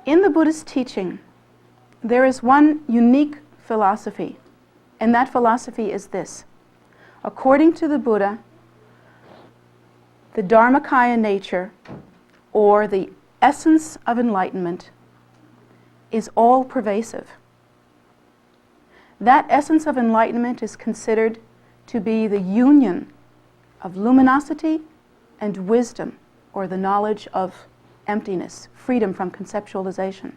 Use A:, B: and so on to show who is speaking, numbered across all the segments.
A: In the Buddhist teaching, there is one unique philosophy, and that philosophy is this. According to the Buddha, the Dharmakaya nature, or the essence of enlightenment, is all-pervasive. That essence of enlightenment is considered to be the union of luminosity and wisdom, or the knowledge of emptiness, freedom from conceptualization.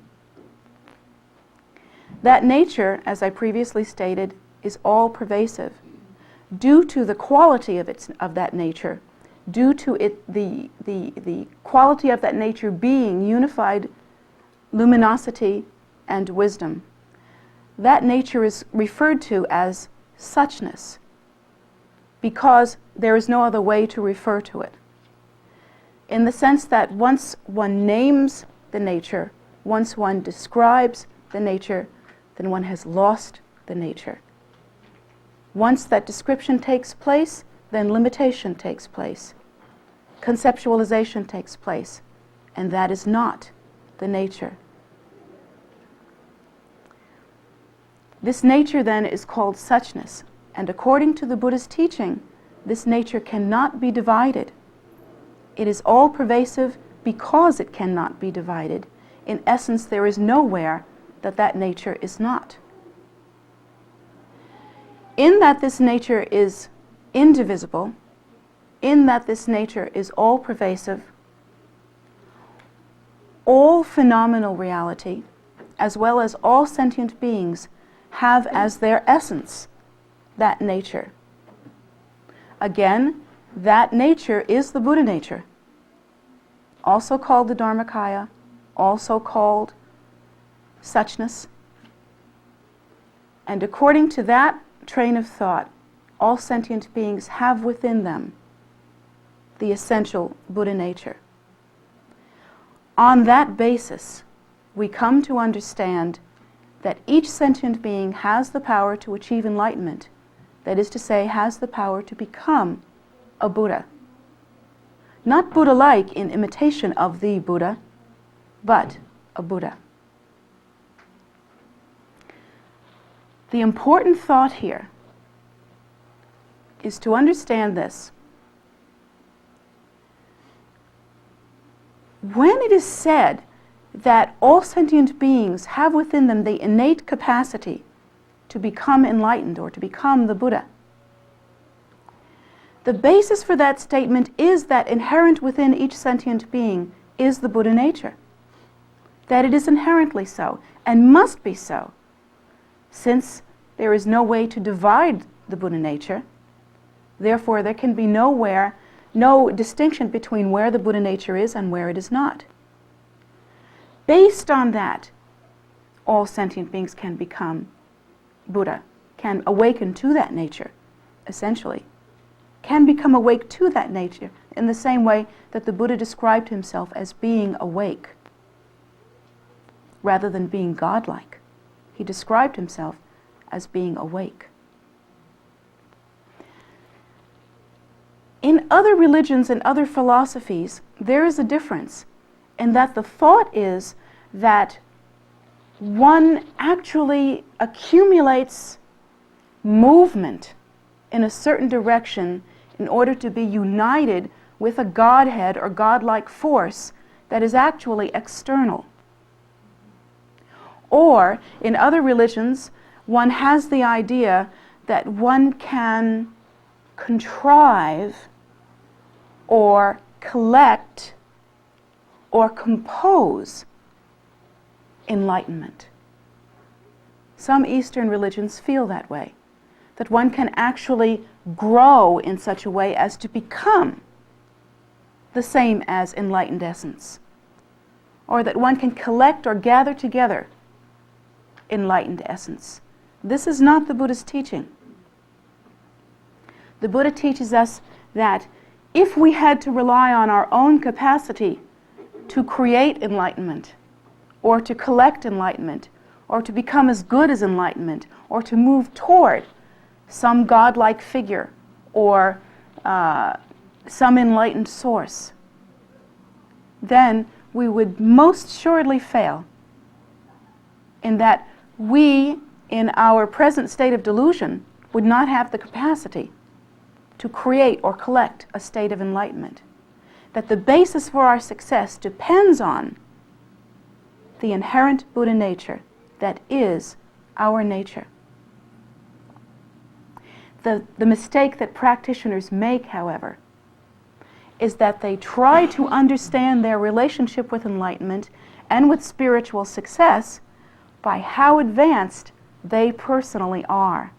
A: That nature, as I previously stated, is all-pervasive. Due to the quality of that nature, due to the quality of that nature being unified luminosity and wisdom, that nature is referred to as suchness, because there is no other way to refer to it. In the sense that once one names the nature, once one describes the nature, then one has lost the nature. Once that description takes place, then limitation takes place. Conceptualization takes place, and that is not the nature. This nature then is called suchness, and according to the Buddha's teaching, this nature cannot be divided. It is all-pervasive because it cannot be divided. In essence, there is nowhere that that nature is not. In that this nature is indivisible, in that this nature is all-pervasive, all phenomenal reality, as well as all sentient beings, have as their essence that nature. Again, that nature is the Buddha nature, also called the Dharmakaya, also called suchness. And according to that train of thought, all sentient beings have within them the essential Buddha nature. On that basis, we come to understand that each sentient being has the power to achieve enlightenment, that is to say, has the power to become a Buddha. Not Buddha-like in imitation of the Buddha, but a Buddha. The important thought here is to understand this. When it is said that all sentient beings have within them the innate capacity to become enlightened or to become the Buddha, the basis for that statement is that inherent within each sentient being is the Buddha nature. That it is inherently so, and must be so, since there is no way to divide the Buddha nature. Therefore, there can be no distinction between where the Buddha nature is and where it is not. Based on that, all sentient beings can become Buddha, can awaken to that nature, essentially, can become awake to that nature in the same way that the Buddha described himself as being awake, rather than being godlike. He described himself as being awake. In other religions and other philosophies, there is a difference in that the thought is that one actually accumulates movement in a certain direction in order to be united with a Godhead or godlike force that is actually external. Or, in other religions, one has the idea that one can contrive or collect or compose enlightenment. Some Eastern religions feel that way, that one can actually grow in such a way as to become the same as enlightened essence, or that one can collect or gather together enlightened essence. This is not the Buddha's teaching. The Buddha teaches us that if we had to rely on our own capacity to create enlightenment, or to collect enlightenment, or to become as good as enlightenment, or to move toward some godlike figure, or some enlightened source, then we would most assuredly fail in that we, in our present state of delusion, would not have the capacity to create or collect a state of enlightenment. That the basis for our success depends on the inherent Buddha nature that is our nature. The mistake that practitioners make, however, is that they try to understand their relationship with enlightenment and with spiritual success by how advanced they personally are,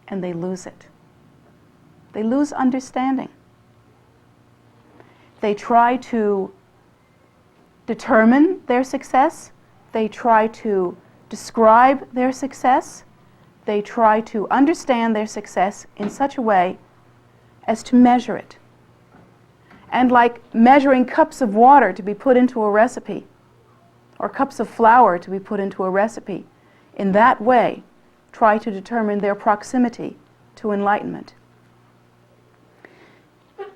A: and they lose it. They lose understanding. They try to determine their success. They try to describe their success. They try to understand their success in such a way as to measure it. And like measuring cups of water to be put into a recipe, or cups of flour to be put into a recipe, in that way try to determine their proximity to enlightenment.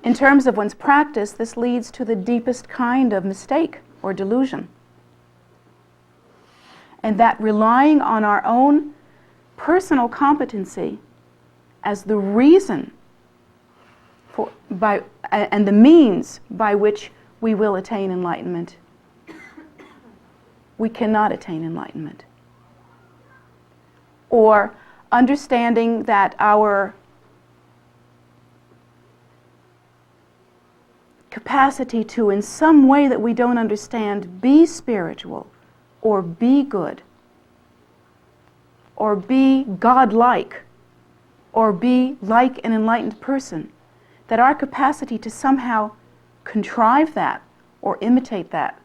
A: In terms of one's practice, this leads to the deepest kind of mistake or delusion. And that relying on our own personal competency as the reason for, and the means by which we will attain enlightenment, we cannot attain enlightenment. Or understanding that our capacity to, in some way that we don't understand, be spiritual, or be good, or be godlike, or be like an enlightened person, that our capacity to somehow contrive that, or imitate that,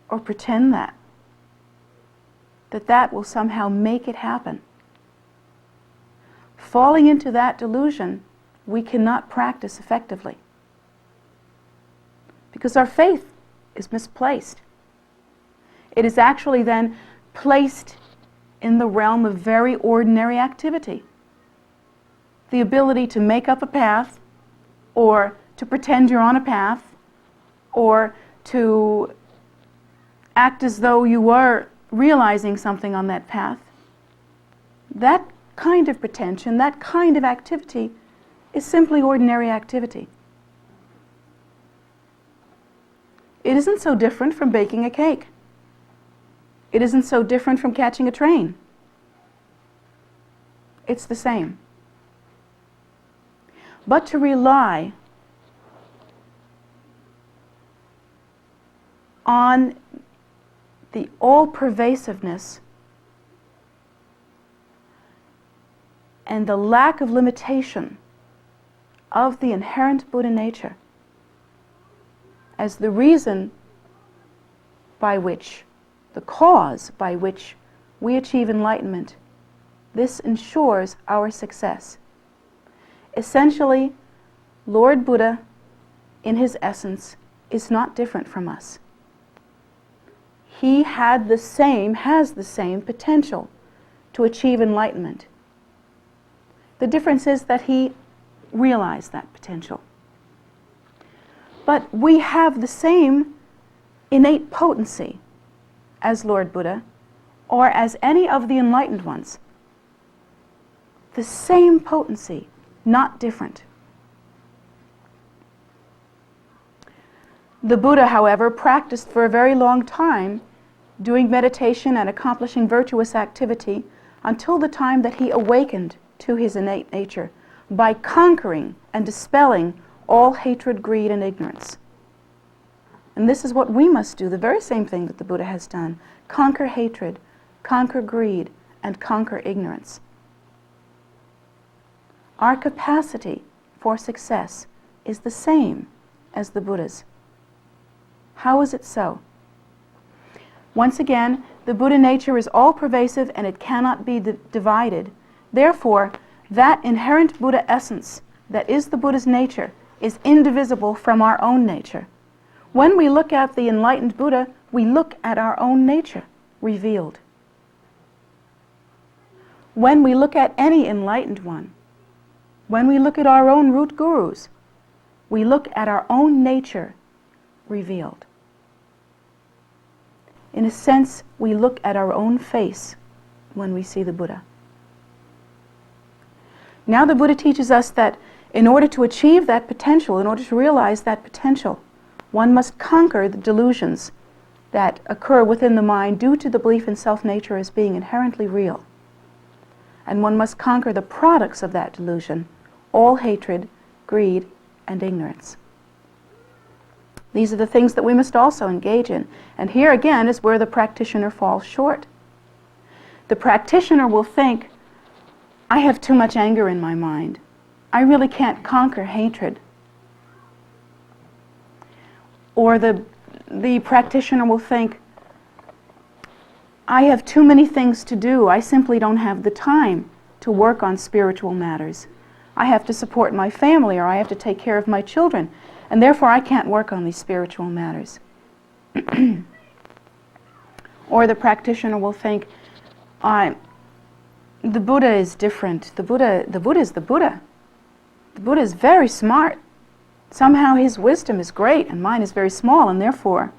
A: or pretend that that will somehow make it happen. Falling into that delusion, we cannot practice effectively. Because our faith is misplaced. It is actually then placed in the realm of very ordinary activity. The ability to make up a path, or to pretend you're on a path, or to act as though you were realizing something on that path. That kind of pretension, that kind of activity, is simply ordinary activity. It isn't so different from baking a cake. It isn't so different from catching a train. It's the same. But to rely on the all-pervasiveness and the lack of limitation of the inherent Buddha nature as the reason by which, the cause by which we achieve enlightenment, this ensures our success. Essentially, Lord Buddha, in his essence, is not different from us. He has the same potential to achieve enlightenment. The difference is that he realized that potential. But we have the same innate potency as Lord Buddha, or as any of the enlightened ones. The same potency, not different. The Buddha, however, practiced for a very long time, doing meditation and accomplishing virtuous activity until the time that he awakened to his innate nature by conquering and dispelling all hatred, greed, and ignorance. And this is what we must do, the very same thing that the Buddha has done. Conquer hatred, conquer greed, and conquer ignorance. Our capacity for success is the same as the Buddha's. How is it so? Once again, the Buddha nature is all-pervasive and it cannot be divided. Therefore, that inherent Buddha essence that is the Buddha's nature is indivisible from our own nature. When we look at the enlightened Buddha, we look at our own nature revealed. When we look at any enlightened one, when we look at our own root gurus, we look at our own nature revealed. In a sense, we look at our own face when we see the Buddha. Now the Buddha teaches us that in order to achieve that potential, in order to realize that potential, one must conquer the delusions that occur within the mind due to the belief in self-nature as being inherently real. And one must conquer the products of that delusion, all hatred, greed, and ignorance. These are the things that we must also engage in. And here again is where the practitioner falls short. The practitioner will think, I have too much anger in my mind. I really can't conquer hatred. Or the practitioner will think, I have too many things to do. I simply don't have the time to work on spiritual matters. I have to support my family, or I have to take care of my children, and therefore I can't work on these spiritual matters. Or the practitioner will think, the Buddha is different. The Buddha is the Buddha. The Buddha is very smart. Somehow his wisdom is great and mine is very small, and therefore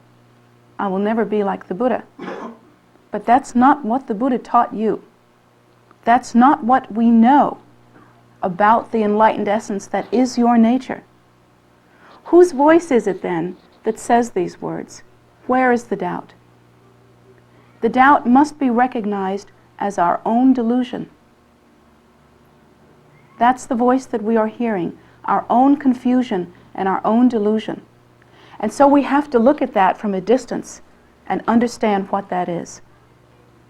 A: I will never be like the Buddha. But that's not what the Buddha taught you. That's not what we know about the enlightened essence that is your nature. Whose voice is it then that says these words? Where is the doubt? The doubt must be recognized as our own delusion. That's the voice that we are hearing, our own confusion and our own delusion. And so we have to look at that from a distance and understand what that is.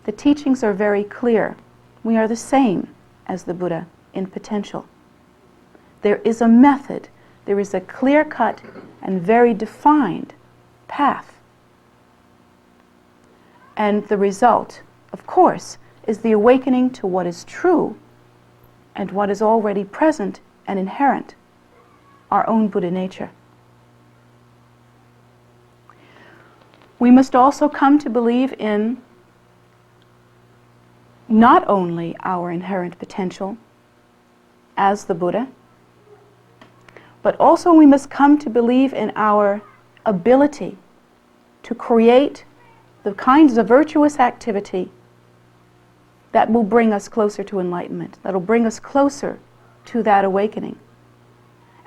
A: The teachings are very clear. We are the same as the Buddha in potential. There is a method, there is a clear-cut and very defined path. And the result, of course, is the awakening to what is true and what is already present and inherent, our own Buddha nature. We must also come to believe in not only our inherent potential as the Buddha, but also we must come to believe in our ability to create the kinds of virtuous activity that will bring us closer to enlightenment, that will bring us closer to that awakening.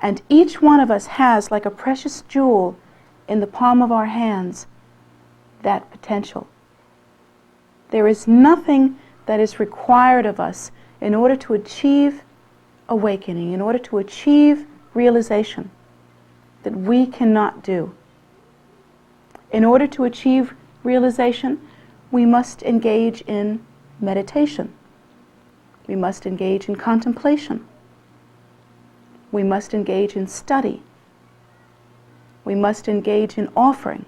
A: And each one of us has, like a precious jewel in the palm of our hands, that potential. There is nothing that is required of us in order to achieve awakening, in order to achieve realization, that we cannot do. In order to achieve realization, we must engage in meditation. We must engage in contemplation. We must engage in study. We must engage in offering,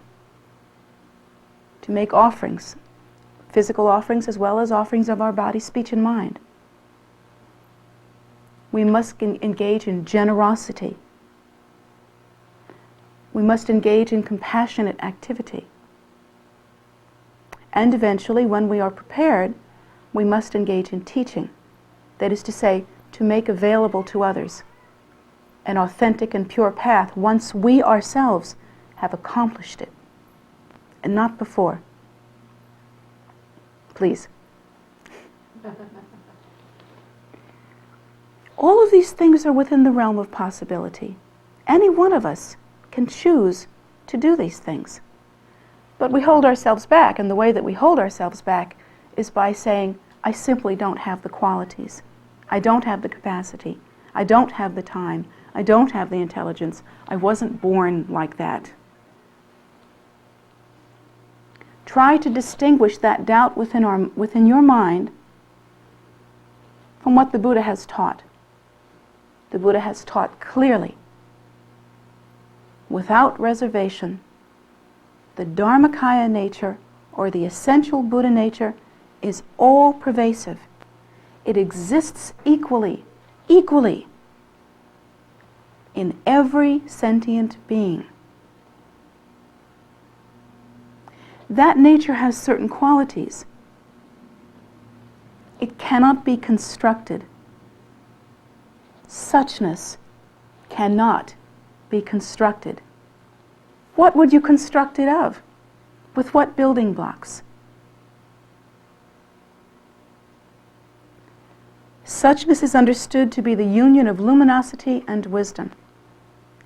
A: to make offerings, physical offerings as well as offerings of our body, speech, and mind. We must engage in generosity. We must engage in compassionate activity. And eventually, when we are prepared, we must engage in teaching. That is to say, to make available to others an authentic and pure path once we ourselves have accomplished it, and not before. Please. All of these things are within the realm of possibility. Any one of us can choose to do these things. But we hold ourselves back, and the way that we hold ourselves back is by saying, I simply don't have the qualities. I don't have the capacity. I don't have the time. I don't have the intelligence. I wasn't born like that. Try to distinguish that doubt within your mind from what the Buddha has taught. The Buddha has taught clearly, without reservation, the Dharmakaya nature, or the essential Buddha nature, is all pervasive. It exists equally in every sentient being. That nature has certain qualities. It cannot be constructed. Suchness cannot be constructed. What would you construct it of? With what building blocks? Suchness is understood to be the union of luminosity and wisdom.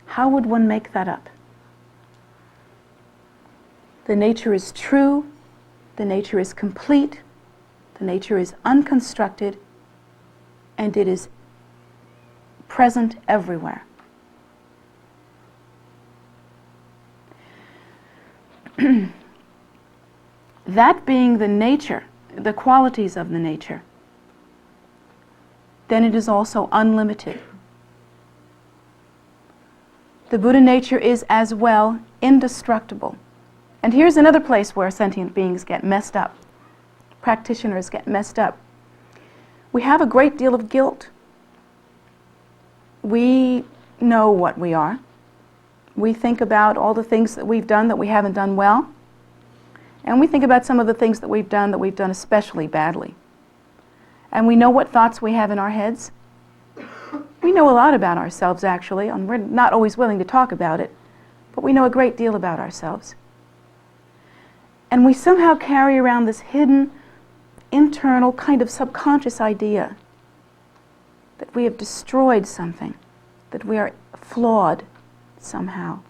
A: How would one make that up? The nature is true, the nature is complete, the nature is unconstructed, and it is present everywhere. That being the nature, the qualities of the nature, then it is also unlimited. The Buddha nature is as well indestructible. And here's another place where sentient beings get messed up. Practitioners get messed up. We have a great deal of guilt. We know what we are. We think about all the things that we've done that we haven't done well. And we think about some of the things that we've done especially badly. And we know what thoughts we have in our heads. We know a lot about ourselves, actually, and we're not always willing to talk about it, but we know a great deal about ourselves. And we somehow carry around this hidden, internal, kind of subconscious idea that we have destroyed something, that we are flawed somehow,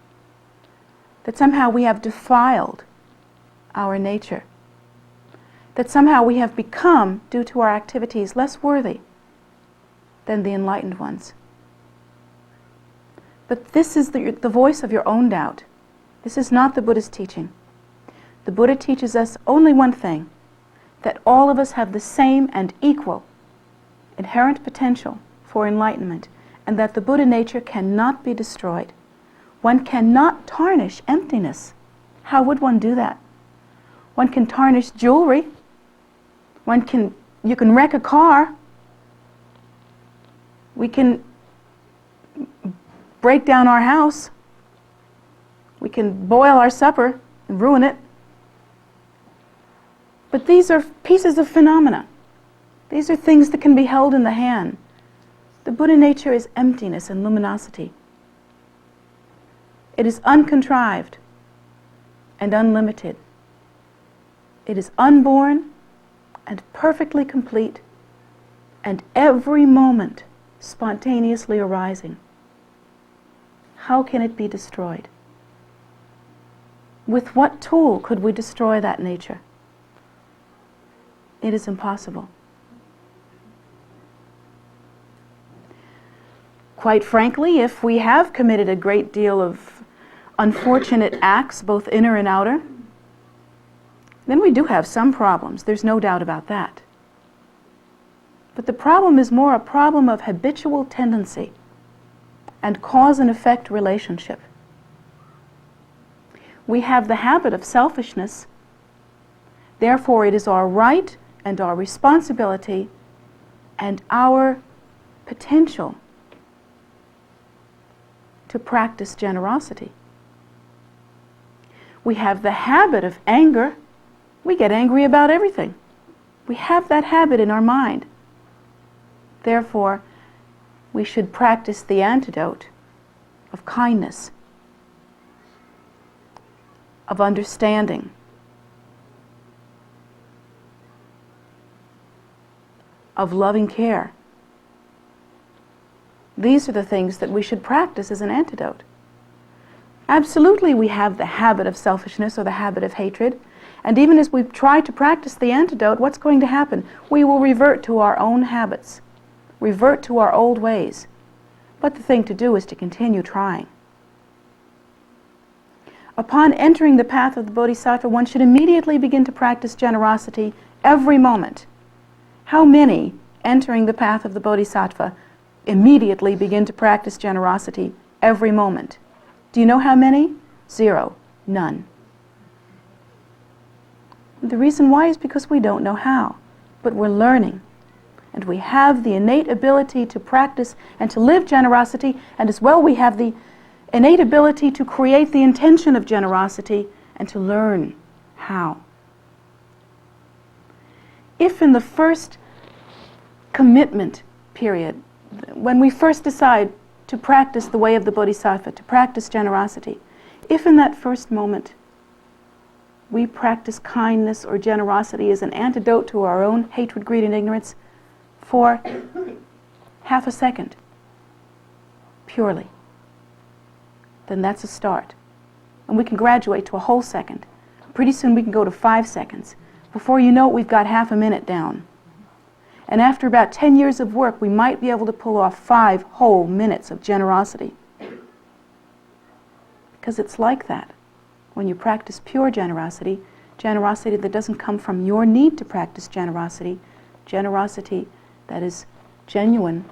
A: that somehow we have defiled our nature, that somehow we have become, due to our activities, less worthy than the enlightened ones. But this is the voice of your own doubt. This is not the Buddha's teaching. The Buddha teaches us only one thing, that all of us have the same and equal inherent potential for enlightenment, and that the Buddha nature cannot be destroyed. One cannot tarnish emptiness. How would one do that? One can tarnish jewelry. You can wreck a car. We can break down our house. We can boil our supper and ruin it. But these are pieces of phenomena. These are things that can be held in the hand. The Buddha nature is emptiness and luminosity. It is uncontrived and unlimited. It is unborn and perfectly complete, and every moment spontaneously arising. How can it be destroyed? With what tool could we destroy that nature? It is impossible. Quite frankly, if we have committed a great deal of unfortunate acts, both inner and outer, then we do have some problems. There's no doubt about that. But the problem is more a problem of habitual tendency and cause and effect relationship. We have the habit of selfishness. Therefore, it is our right and our responsibility and our potential to practice generosity. We have the habit of anger. We get angry about everything. We have that habit in our mind. Therefore, we should practice the antidote of kindness, of understanding, of loving care. These are the things that we should practice as an antidote. Absolutely, we have the habit of selfishness or the habit of hatred. And even as we try to practice the antidote, what's going to happen? We will revert to our own habits, revert to our old ways. But the thing to do is to continue trying. Upon entering the path of the Bodhisattva, one should immediately begin to practice generosity every moment. How many entering the path of the Bodhisattva immediately begin to practice generosity every moment? Do you know how many? 0. None. The reason why is because we don't know how, but we're learning. And we have the innate ability to practice and to live generosity, and as well we have the innate ability to create the intention of generosity and to learn how. If in the first commitment period, when we first decide to practice the way of the Bodhisattva, to practice generosity, if in that first moment we practice kindness or generosity as an antidote to our own hatred, greed, and ignorance for half a second, purely, then that's a start. And we can graduate to a whole second. Pretty soon we can go to 5 seconds. Before you know it, we've got half a minute down. And after about 10 years of work, we might be able to pull off 5 whole minutes of generosity. Because it's like that. When you practice pure generosity, generosity that doesn't come from your need to practice generosity, generosity that is genuine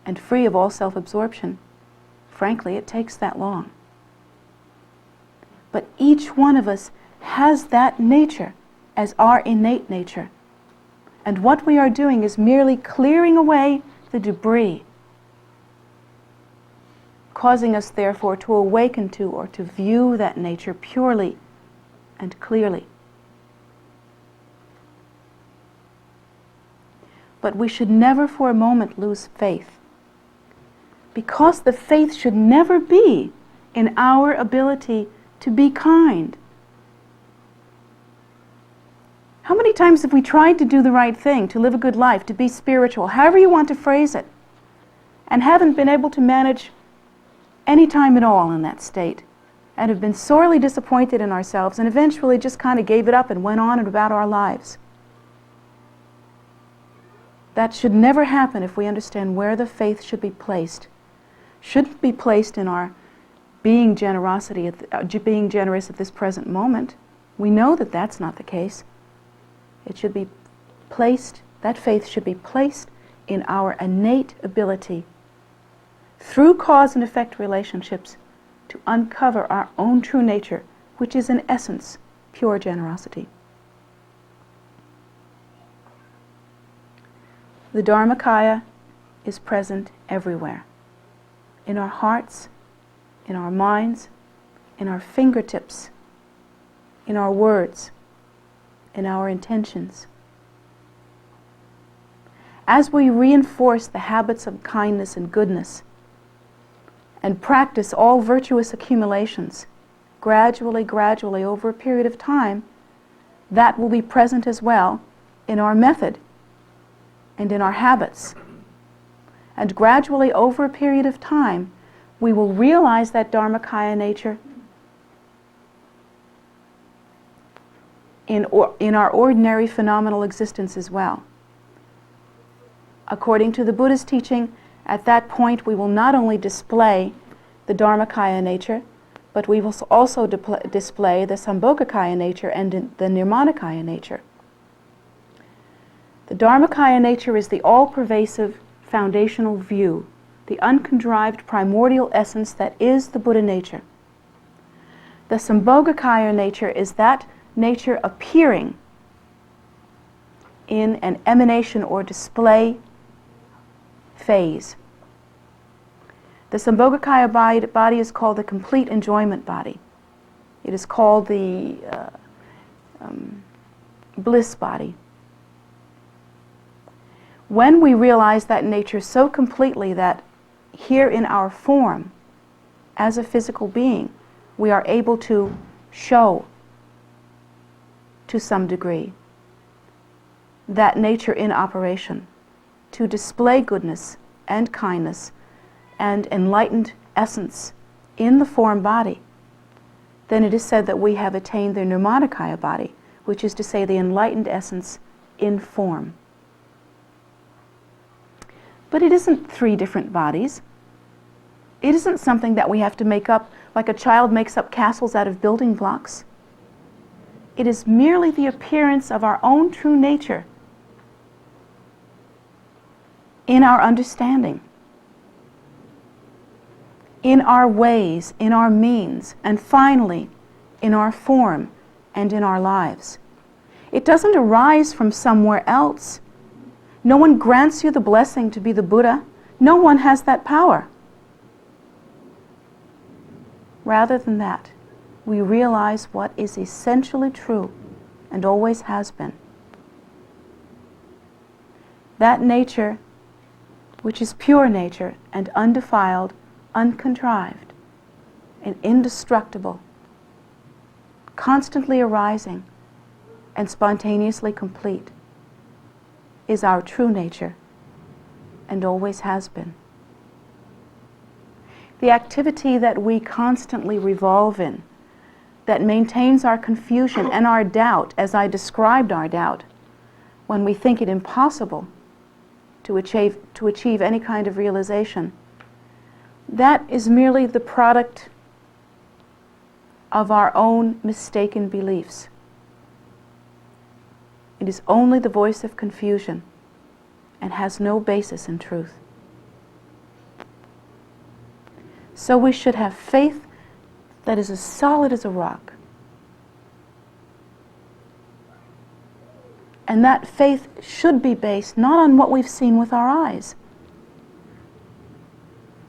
A: and free of all self-absorption, frankly, it takes that long. But each one of us has that nature as our innate nature. And what we are doing is merely clearing away the debris, causing us, therefore, to awaken to or to view that nature purely and clearly. But we should never for a moment lose faith, because the faith should never be in our ability to be kind. How many times have we tried to do the right thing, to live a good life, to be spiritual, however you want to phrase it, and haven't been able to manage any time at all in that state, and have been sorely disappointed in ourselves, and eventually just kind of gave it up and went on and about our lives? That should never happen if we understand where the faith should be placed. Shouldn't be placed in our being generous at this present moment. We know that that's not the case. It should be placed, that faith should be placed in our innate ability, through cause and effect relationships, to uncover our own true nature, which is in essence pure generosity. The Dharmakaya is present everywhere, in our hearts, in our minds, in our fingertips, in our words, in our intentions. As we reinforce the habits of kindness and goodness, and practice all virtuous accumulations, gradually, over a period of time, that will be present as well in our method and in our habits. And gradually, over a period of time, we will realize that Dharmakaya nature in our ordinary phenomenal existence as well. According to the Buddha's teaching, at that point we will not only display the Dharmakaya nature, but we will also display the Sambhogakaya nature and the Nirmanakaya nature. The Dharmakaya nature is the all-pervasive foundational view, the uncontrived primordial essence that is the Buddha nature. The Sambhogakaya nature is that nature appearing in an emanation or display phase. The Sambhogakaya body is called the complete enjoyment body. It is called the bliss body. When we realize that nature so completely that here in our form, as a physical being, we are able to show, to some degree, that nature in operation, to display goodness and kindness and enlightened essence in the form body, then it is said that we have attained the Nirmanakaya body, which is to say the enlightened essence in form. But it isn't 3 different bodies. It isn't something that we have to make up like a child makes up castles out of building blocks. It is merely the appearance of our own true nature in our understanding, in our ways, in our means, and finally, in our form and in our lives. It doesn't arise from somewhere else. No one grants you the blessing to be the Buddha. No one has that power. Rather than that, we realize what is essentially true and always has been. That nature, which is pure nature and undefiled, uncontrived, and indestructible, constantly arising and spontaneously complete, is our true nature and always has been. The activity that we constantly revolve in, that maintains our confusion and our doubt, as I described our doubt, when we think it impossible to achieve any kind of realization, that is merely the product of our own mistaken beliefs. It is only the voice of confusion and has no basis in truth. So we should have faith that is as solid as a rock. And that faith should be based not on what we've seen with our eyes.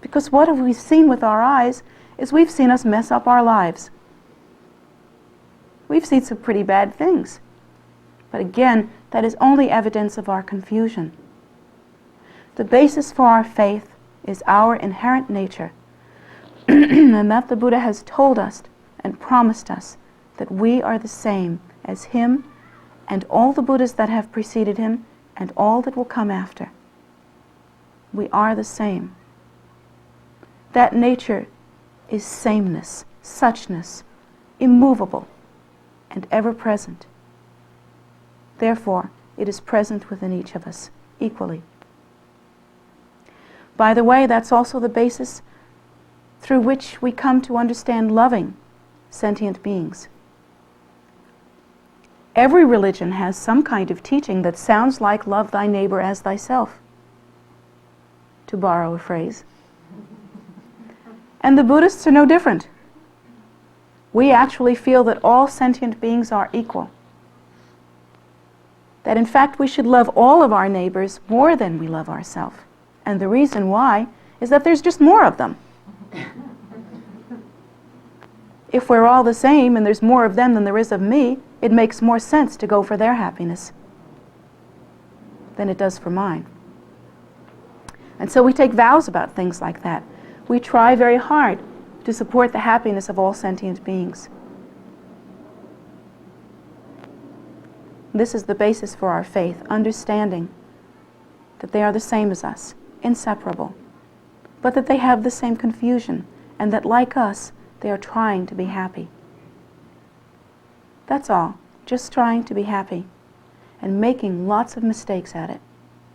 A: Because what have we seen with our eyes is we've seen us mess up our lives. We've seen some pretty bad things. But again, that is only evidence of our confusion. The basis for our faith is our inherent nature, and that the Buddha has told us and promised us that we are the same as him and all the Buddhas that have preceded him and all that will come after. We are the same. That nature is sameness, suchness, immovable, and ever present. Therefore, it is present within each of us equally. By the way, that's also the basis through which we come to understand loving sentient beings. Every religion has some kind of teaching that sounds like love thy neighbor as thyself, to borrow a phrase. And the Buddhists are no different. We actually feel that all sentient beings are equal. That in fact we should love all of our neighbors more than we love ourselves. And the reason why is that there's just more of them. If we're all the same and there's more of them than there is of me, it makes more sense to go for their happiness than it does for mine. And so we take vows about things like that. We try very hard to support the happiness of all sentient beings. This is the basis for our faith, understanding that they are the same as us, inseparable, but that they have the same confusion, and that like us, they are trying to be happy. That's all, just trying to be happy, and making lots of mistakes at it,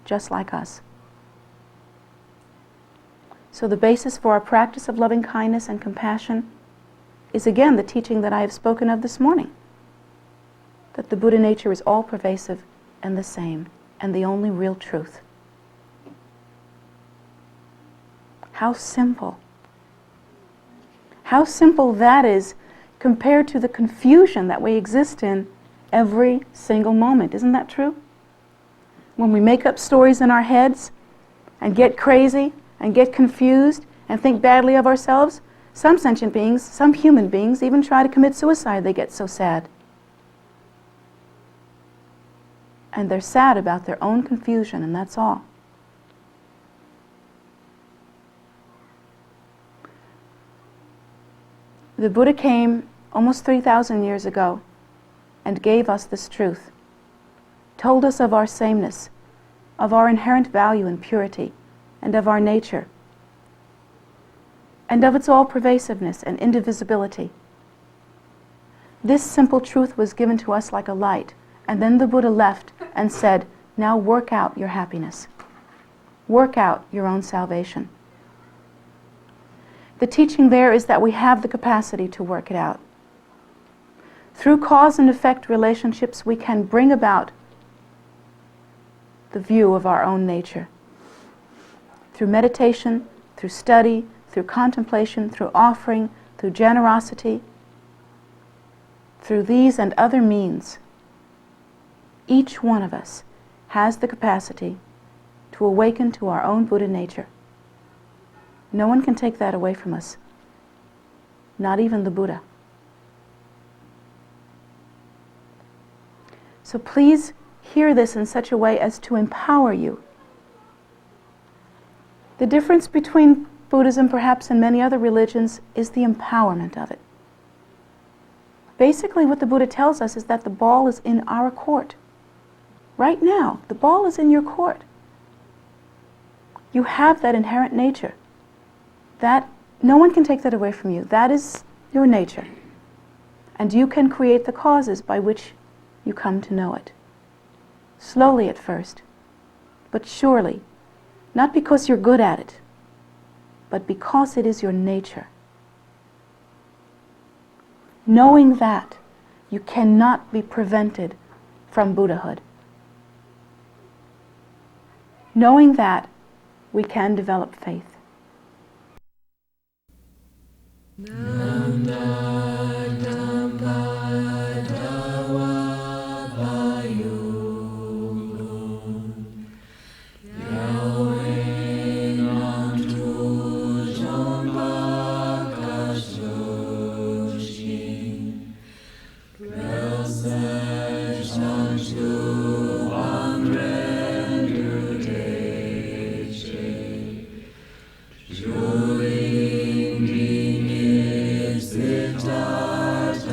A: just like us. So the basis for our practice of loving kindness and compassion is again the teaching that I have spoken of this morning, that the Buddha nature is all-pervasive and the same, and the only real truth. How simple. How simple that is compared to the confusion that we exist in every single moment. Isn't that true? When we make up stories in our heads and get crazy and get confused and think badly of ourselves, some sentient beings, some human beings even try to commit suicide. They get so sad. And they're sad about their own confusion, and that's all. The Buddha came almost 3,000 years ago and gave us this truth, told us of our sameness, of our inherent value and purity, and of our nature, and of its all-pervasiveness and indivisibility. This simple truth was given to us like a light, and then the Buddha left and said, now work out your happiness. Work out your own salvation. The teaching there is that we have the capacity to work it out. Through cause and effect relationships, we can bring about the view of our own nature. Through meditation, through study, through contemplation, through offering, through generosity, through these and other means, each one of us has the capacity to awaken to our own Buddha nature. No one can take that away from us, not even the Buddha. So please hear this in such a way as to empower you. The difference between Buddhism, perhaps, and many other religions is the empowerment of it. Basically, what the Buddha tells us is that the ball is in our court. Right now, the ball is in your court. You have that inherent nature. That no one can take that away from you. That is your nature. And you can create the causes by which you come to know it. Slowly at first, but surely, not because you're good at it, but because it is your nature. Knowing that, you cannot be prevented from Buddhahood. Knowing that, we can develop faith.
B: Siddhartha